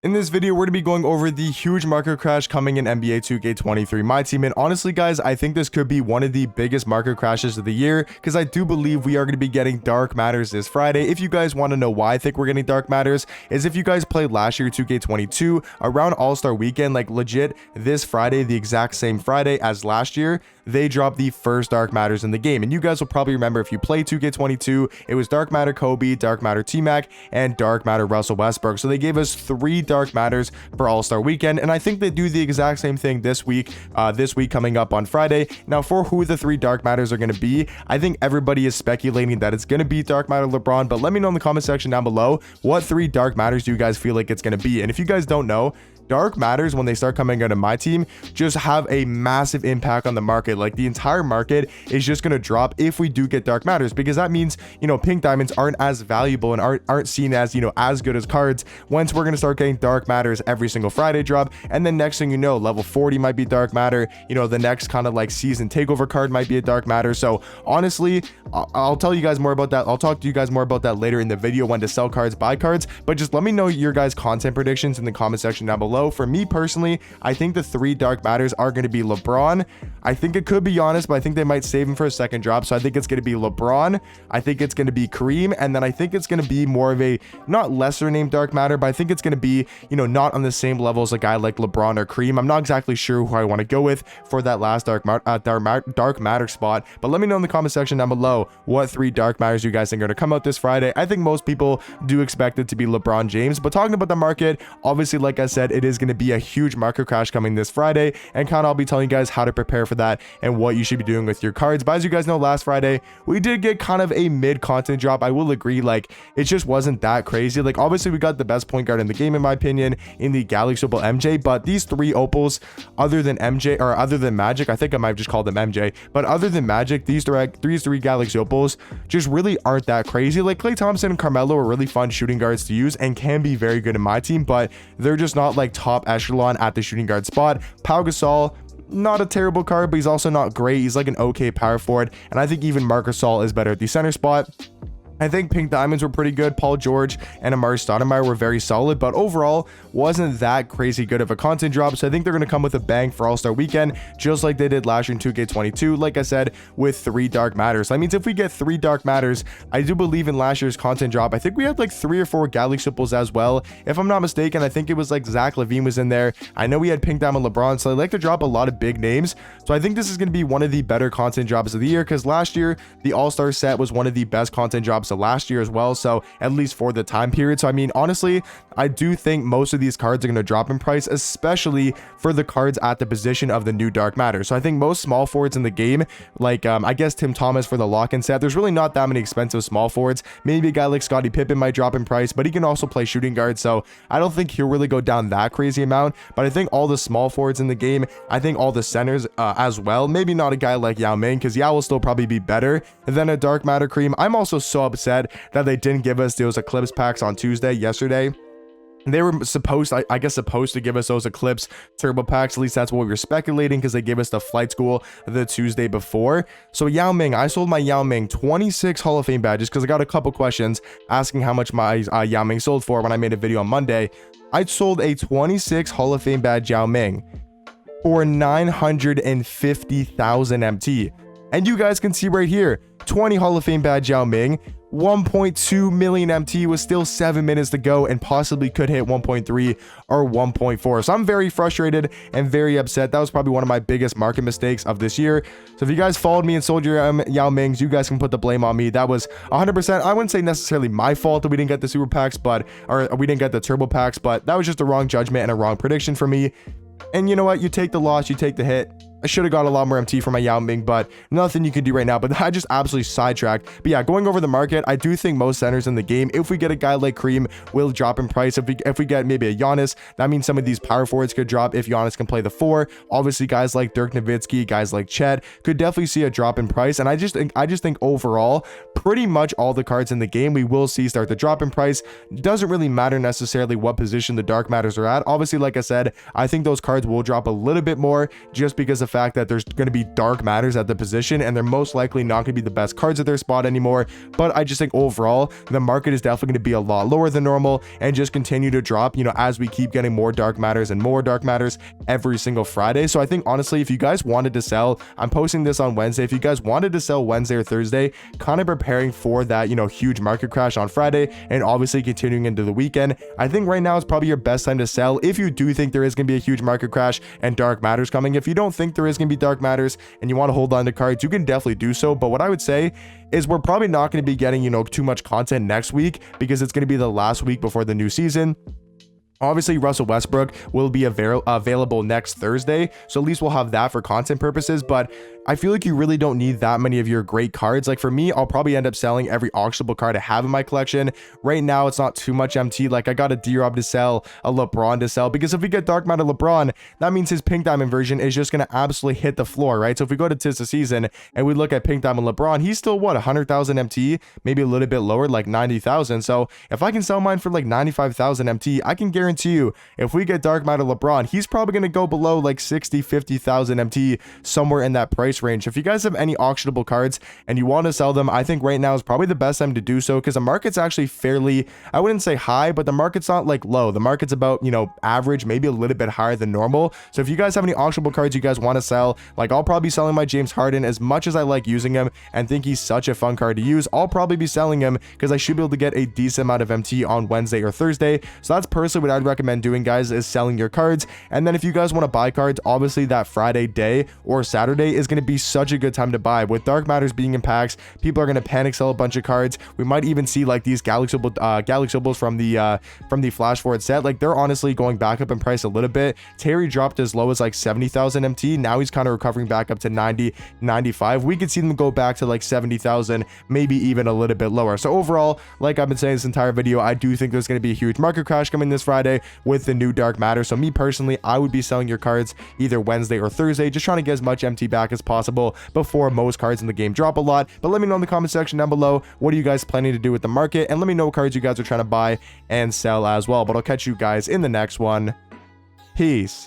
In this video, we're going to be going over the huge market crash coming in NBA 2K23 Myteam, and honestly guys, I think this could be one of the biggest market crashes of the year because I do believe we are going to be getting Dark Matters this Friday. If you guys want to know why I think we're getting Dark Matters, is if you guys played last year 2K22 around All-Star Weekend, like legit this Friday, the exact same Friday as last year, they dropped the first Dark Matters in the game. And you guys will probably remember if you played 2K22, it was Dark Matter Kobe, Dark Matter T-Mac, and Dark Matter Russell Westbrook. So they gave us 3 Dark Matters for All-Star Weekend, and I think they do the exact same thing this week coming up on Friday. Now, for who the 3 Dark Matters are going to be, I think everybody is speculating that it's going to be Dark Matter LeBron, but let me know in the comment section down below what 3 Dark Matters do you guys feel like it's going to be. And if you guys don't know, Dark Matters, when they start coming out of Myteam, just have a massive impact on the market. Like the entire market is just going to drop if we do get Dark Matters, because that means, pink diamonds aren't as valuable and aren't seen as, as good as cards once we're going to start getting Dark Matters every single Friday drop. And then next thing you know, level 40 might be Dark Matter. The next kind of like season takeover card might be a Dark Matter. So honestly, I'll tell you guys more about that. I'll talk to you guys more about that later in the video, when to sell cards, buy cards. But just let me know your guys' content predictions in the comment section down below. For me personally, I think the 3 Dark Matters are going to be LeBron. I think it could be Giannis, but I think they might save him for a second drop. So I think it's going to be LeBron. I think it's going to be Kareem. And then I think it's going to be more of a not lesser named Dark Matter, but I think it's going to be, not on the same level as a guy like LeBron or Kareem. I'm not exactly sure who I want to go with for that last Dark Matter spot. But let me know in the comment section down below what 3 Dark Matters you guys think are going to come out this Friday. I think most people do expect it to be LeBron James. But talking about the market, obviously, like I said, it is going to be a huge market crash coming this Friday, and kind of I'll be telling you guys how to prepare for that and what you should be doing with your cards. But as you guys know, last Friday we did get kind of a mid content drop. I will agree, like it just wasn't that crazy. Like obviously we got the best point guard in the game in my opinion in the Galaxy Opal MJ, but these 3 opals, other than MJ or other than Magic, I think I might have just called them MJ, but other than Magic, these 3 Galaxy Opals just really aren't that crazy. Like Klay Thompson and Carmelo are really fun shooting guards to use and can be very good in my team, but they're just not like top echelon at the shooting guard spot. Pau Gasol, not a terrible card, but he's also not great. He's like an okay power forward, and I think even Marc Gasol is better at the center spot. I think pink diamonds were pretty good. Paul George and Amari Stoudemire were very solid, but overall wasn't that crazy good of a content drop. So I think they're going to come with a bang for All-Star Weekend, just like they did last year in 2K22, like I said, with 3 Dark Matters. So that means if we get 3 Dark Matters, I do believe in last year's content drop, I think we had like 3 or 4 Galaxy Opals as well. If I'm not mistaken, I think it was like Zach LaVine was in there. I know we had pink diamond LeBron, so I like to drop a lot of big names. So I think this is going to be one of the better content drops of the year, because last year the All-Star set was one of the best content drops of last year as well, so at least for the time period. So I mean, honestly, I do think most of these cards are going to drop in price, especially for the cards at the position of the new Dark Matter. So I think most small forwards in the game, like I guess Tim Thomas for the lock-in set, there's really not that many expensive small forwards. Maybe a guy like Scottie Pippen might drop in price, but he can also play shooting guard, so I don't think he'll really go down that crazy amount. But I think all the small forwards in the game, I think all the centers as well, maybe not a guy like Yao Ming, because Yao will still probably be better than a Dark Matter Kareem. I'm also so upset that they didn't give us those Eclipse packs on yesterday. They were supposed, I guess, to give us those Eclipse turbo packs. At least that's what we were speculating, because they gave us the flight school the Tuesday before. So Yao Ming, I sold my Yao Ming 26 Hall of Fame badges, because I got a couple questions asking how much my Yao Ming sold for when I made a video on Monday. I sold a 26 Hall of Fame badge Yao Ming for 950,000 MT. And you guys can see right here, 20 Hall of Fame badge Yao Ming, 1.2 million MT, was still 7 minutes to go and possibly could hit 1.3 or 1.4. So I'm very frustrated and very upset. That was probably one of my biggest market mistakes of this year. So if you guys followed me and sold your Yao Mings, you guys can put the blame on me. That was 100%. I wouldn't say necessarily my fault that we didn't get the super packs, or we didn't get the turbo packs, but that was just a wrong judgment and a wrong prediction for me. And you know what? You take the loss, you take the hit. I should have got a lot more MT for my Yao Ming, but nothing you can do right now. But I just absolutely sidetracked. But yeah, going over the market, I do think most centers in the game, if we get a guy like Kareem, will drop in price. If we get maybe a Giannis, that means some of these power forwards could drop if Giannis can play the 4. Obviously, guys like Dirk Nowitzki, guys like Chet could definitely see a drop in price. And I just think overall, pretty much all the cards in the game we will see start to drop in price. Doesn't really matter necessarily what position the Dark Matters are at. Obviously, like I said, I think those cards will drop a little bit more just because of fact that there's going to be dark matters at the position, and they're most likely not going to be the best cards at their spot anymore. But I just think overall, the market is definitely going to be a lot lower than normal and just continue to drop, you know, as we keep getting more dark matters and more dark matters every single Friday. So I think honestly, if you guys wanted to sell, I'm posting this on Wednesday. If you guys wanted to sell Wednesday or Thursday, kind of preparing for that, you know, huge market crash on Friday and obviously continuing into the weekend, I think right now is probably your best time to sell if you do think there is going to be a huge market crash and dark matters coming. If you don't think there is going to be dark matters and you want to hold on to cards, you can definitely do so. But what I would say is we're probably not going to be getting, you know, too much content next week because it's going to be the last week before the new season. Obviously, Russell Westbrook will be available next Thursday, so at least we'll have that for content purposes, but I feel like you really don't need that many of your great cards. Like for me, I'll probably end up selling every auctionable card I have in my collection. Right now, it's not too much MT. Like I got a D-Rob to sell, a LeBron to sell, because if we get Dark Matter LeBron, that means his Pink Diamond version is just going to absolutely hit the floor, right? So if we go to Tis the Season and we look at Pink Diamond LeBron, he's still, what, 100,000 MT, maybe a little bit lower, like 90,000. So if I can sell mine for like 95,000 MT, I can guarantee you, if we get Dark Matter LeBron, he's probably going to go below like 60, 50,000 MT, somewhere in that price range. If you guys have any auctionable cards and you want to sell them, I think right now is probably the best time to do so because the market's actually fairly, I wouldn't say high, but the market's not like low. The market's about, you know, average, maybe a little bit higher than normal. So if you guys have any auctionable cards you guys want to sell, like I'll probably be selling my James Harden. As much as I like using him and think he's such a fun card to use, I'll probably be selling him because I should be able to get a decent amount of MT on Wednesday or Thursday. So that's personally what I'd recommend doing, guys, is selling your cards. And then if you guys want to buy cards, obviously that Friday day or Saturday is going to be such a good time to buy. With dark matters being in packs, people are going to panic sell a bunch of cards. We might even see like these Galaxy Opals from the Flash Forward set. Like they're honestly going back up in price a little bit. Terry dropped as low as like 70,000 MT. Now he's kind of recovering back up to 90, 95. We could see them go back to like 70,000, maybe even a little bit lower. So overall, like I've been saying this entire video, I do think there's going to be a huge market crash coming this Friday with the new dark matter. So me personally, I would be selling your cards either Wednesday or Thursday, just trying to get as much MT back as possible before most cards in the game drop a lot. But let me know in the comment section down below, what are you guys planning to do with the market, and let me know what cards you guys are trying to buy and sell as well. But I'll catch you guys in the next one. Peace.